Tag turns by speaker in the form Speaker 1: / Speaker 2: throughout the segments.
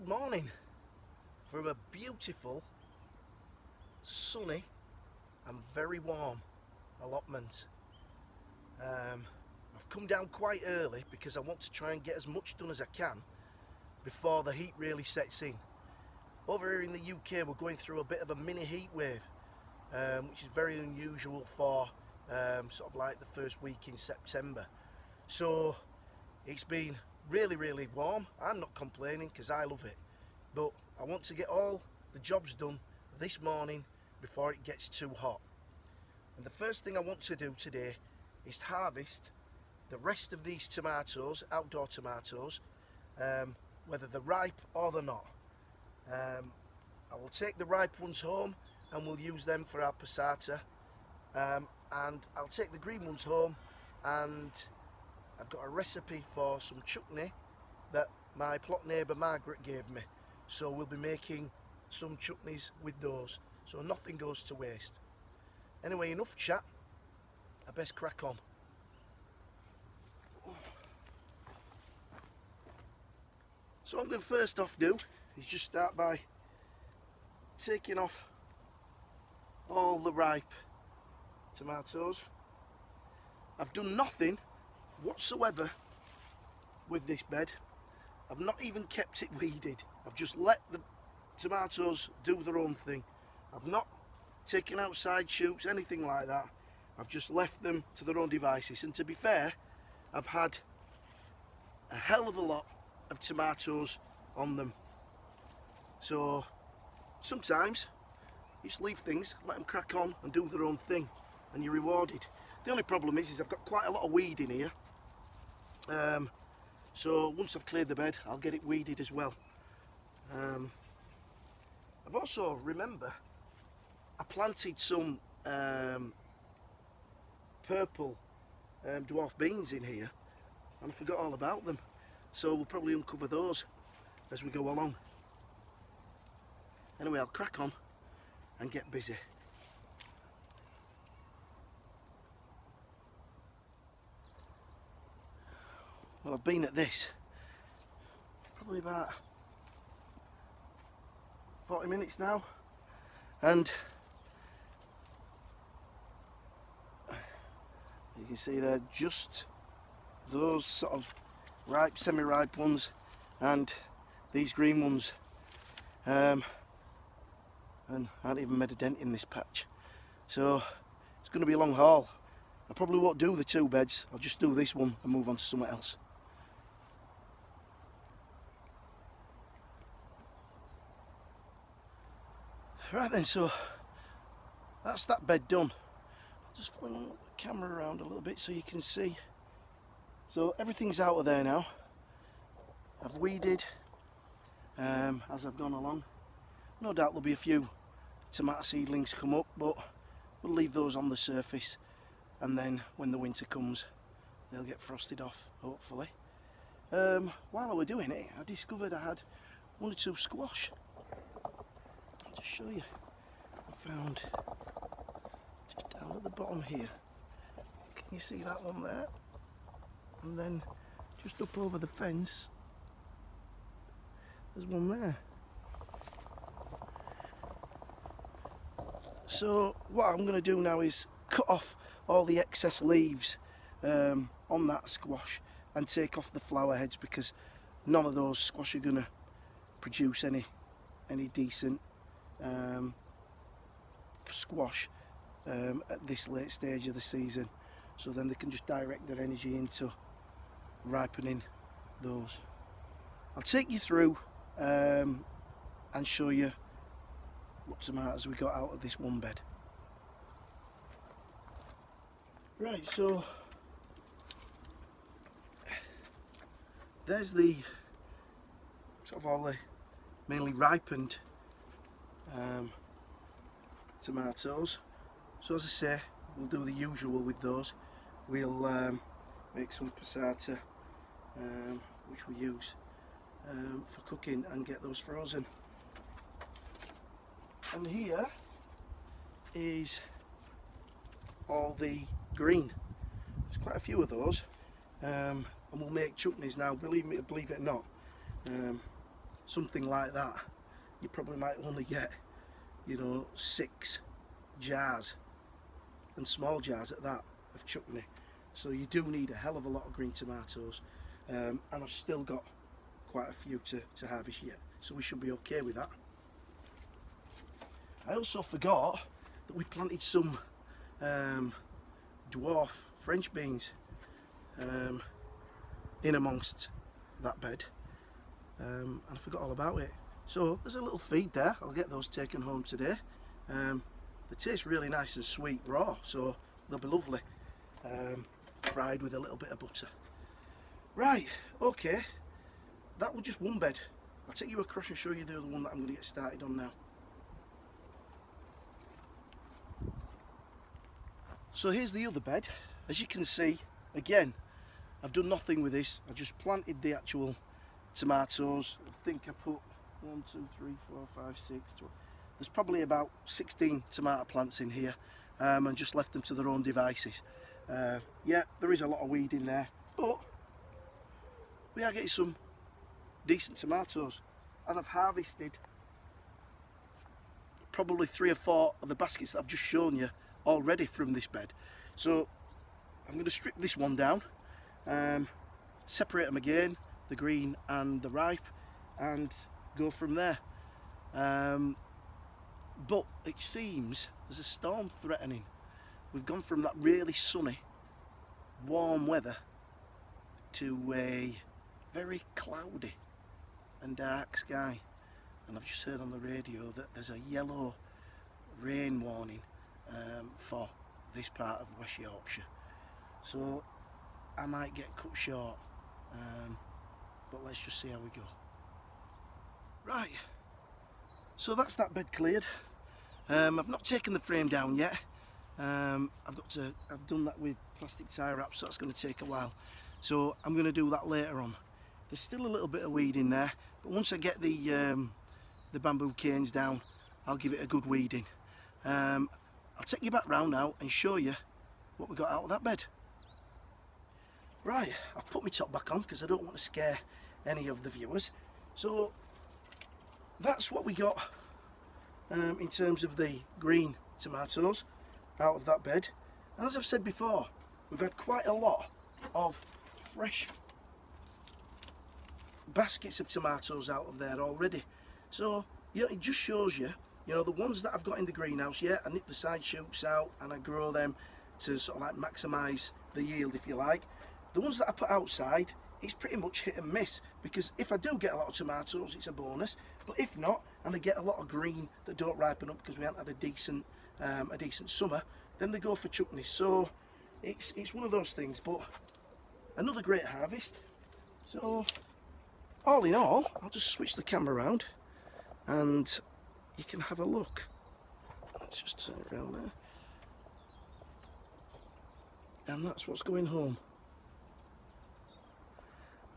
Speaker 1: Good morning from a beautiful, sunny and very warm allotment. I've come down quite early because I want to try and get as much done as I can before the heat really sets in. Over here in the UK we're going through a bit of a mini heat wave, which is very unusual for sort of like the first week in September. So it's been really warm. I'm not complaining because I love it, but I want to get all the jobs done this morning before it gets too hot. And the first thing I want to do today is harvest the rest of these tomatoes, outdoor tomatoes, whether they're ripe or they're not. I will take the ripe ones home and we'll use them for our passata, and I'll take the green ones home, and I've got a recipe for some chutney that my plot neighbour Margaret gave me, so we'll be making some chutneys with those, so nothing goes to waste. Anyway, enough chat, I best crack on. So what I'm going to first off do is just start by taking off all the ripe tomatoes. I've done nothing whatsoever with this bed. I've not even kept it weeded. I've just let the tomatoes do their own thing. I've not taken outside shoots, anything like that. I've just left them to their own devices, and to be fair, I've had a hell of a lot of tomatoes on them. So sometimes you just leave things, let them crack on and do their own thing, and you're rewarded. The only problem is I've got quite a lot of weed in here, so once I've cleared the bed I'll get it weeded as well. I've also, remember, I planted some purple dwarf beans in here, and I forgot all about them, so we'll probably uncover those as we go along. Anyway, I'll crack on and get busy. Well, I've been at this probably about 40 minutes now, and you can see there just those sort of ripe, semi-ripe ones and these green ones, and I haven't even made a dent in this patch, so it's going to be a long haul. I probably won't do the two beds, I'll just do this one and move on to somewhere else. Right then, so that's that bed done. I'll just fling the camera around a little bit so you can see. So everything's out of there now. I've weeded as I've gone along. No doubt there'll be a few tomato seedlings come up, but we'll leave those on the surface, and then when the winter comes they'll get frosted off, hopefully. While I was doing it, I discovered I had one or two squash. I'll just show you. I found just down at the bottom here. Can you see that one there? And then just up over the fence there's one there. So what I'm going to do now is cut off all the excess leaves on that squash and take off the flower heads, because none of those squash are going to produce any decent squash at this late stage of the season, so then they can just direct their energy into ripening those. I'll take you through and show you what tomatoes we got out of this one bed. Right, so there's the sort of all the mainly ripened tomatoes. So as I say, we'll do the usual with those. We'll make some passata, which we use for cooking, and get those frozen. And here is all the green. There's quite a few of those, and we'll make chutneys now. Believe it or not, something like that, you probably might only get, you know, 6 jars, and small jars at that, of chutney. So you do need a hell of a lot of green tomatoes, and I've still got quite a few to harvest yet, so we should be okay with that. I also forgot that we planted some dwarf French beans in amongst that bed, and I forgot all about it. So there's a little feed there. I'll get those taken home today. They taste really nice and sweet raw, so they'll be lovely fried with a little bit of butter. Right, okay, that was just one bed. I'll take you across and show you the other one that I'm going to get started on now. So here's the other bed. As you can see, again, I've done nothing with this. I just planted the actual tomatoes. I think I put 1, 2, 3, 4, 5, 6, 12. There's probably about 16 tomato plants in here, and just left them to their own devices. Yeah, there is a lot of weed in there, but we are getting some decent tomatoes, and I've harvested probably 3 or 4 of the baskets that I've just shown you already from this bed. So I'm going to strip this one down, separate them again, the green and the ripe, and go from there. But it seems there's a storm threatening. We've gone from that really sunny, warm weather to a very cloudy and dark sky, and I've just heard on the radio that there's a yellow rain warning for this part of West Yorkshire, so I might get cut short, but let's just see how we go. Right, so that's that bed cleared. I've not taken the frame down yet. I've done that with plastic tie wrap, so that's going to take a while, so I'm going to do that later on. There's still a little bit of weed in there, but once I get the bamboo canes down, I'll give it a good weeding. I'll take you back round now and show you what we got out of that bed. Right, I've put my top back on because I don't want to scare any of the viewers. So that's what we got in terms of the green tomatoes out of that bed. And as I've said before, we've had quite a lot of fresh baskets of tomatoes out of there already. So, you know, it just shows you, you know, the ones that I've got in the greenhouse, yeah, I nip the side shoots out and I grow them to sort of like maximise the yield, if you like. The ones that I put outside, it's pretty much hit and miss, because if I do get a lot of tomatoes, it's a bonus, but if not, and I get a lot of green that don't ripen up because we haven't had a decent summer, then they go for chutneys. So it's one of those things, but another great harvest. So all in all, I'll just switch the camera around and you can have a look. Let's just turn it around there. And that's what's going home.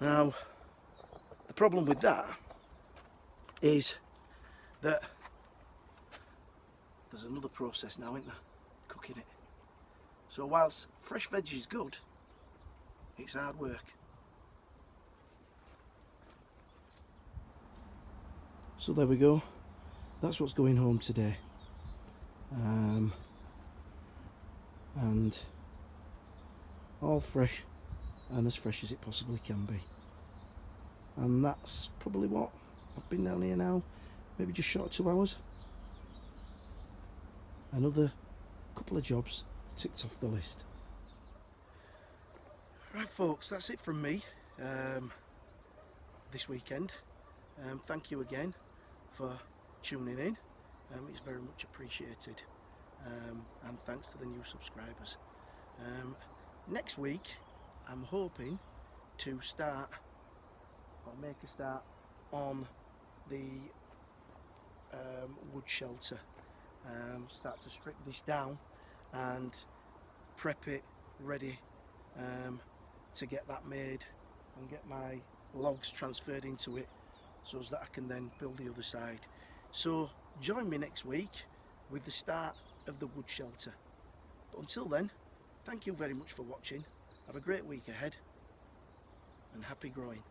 Speaker 1: Now, the problem with that is that there's another process now, isn't there? Cooking it. So whilst fresh veg is good, it's hard work. So there we go. That's what's going home today. And all fresh, and as fresh as it possibly can be. And that's probably what I've been down here now, maybe just short of 2 hours. Another couple of jobs ticked off the list. Right folks, that's it from me this weekend. Thank you again for tuning in. It's very much appreciated, and thanks to the new subscribers. Next week I'm hoping to start, or make a start on the wood shelter. Start to strip this down and prep it ready to get that made and get my logs transferred into it, so that I can then build the other side. So join me next week with the start of the wood shelter. But until then, thank you very much for watching. Have a great week ahead and happy growing.